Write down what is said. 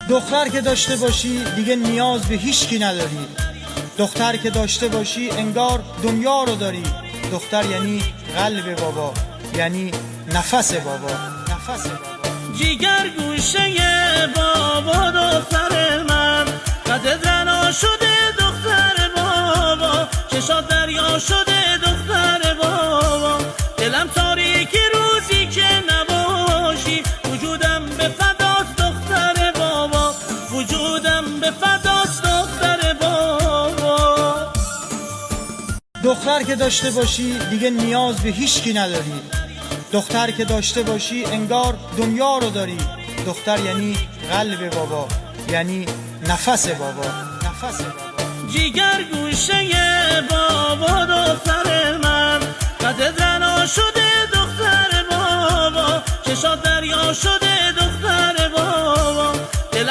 دختر که داشته باشی دیگه نیاز به هیچ کی نداری. دختر که داشته باشی انگار دنیا رو داری. دختر یعنی قلب بابا، یعنی نفس بابا، نفس بابا. جیگر گوشه بابا دختر من، قد زنا شده دختر بابا، چشات دریا شده دختر بابا، دلم تاریکی روزی که نباشی، وجودم به فداست دختر بابا، وجودم به فداست دختر بابا. دختر که داشته باشی دیگه نیاز به هیچ کی نداری. دختر که داشته باشی انگار دنیا رو داری. دختر یعنی قلب بابا، یعنی نفس بابا، نفس بابا. جیگر گوشه بابا دختر من، قد زنا شده دختر بابا، چشات دریا شده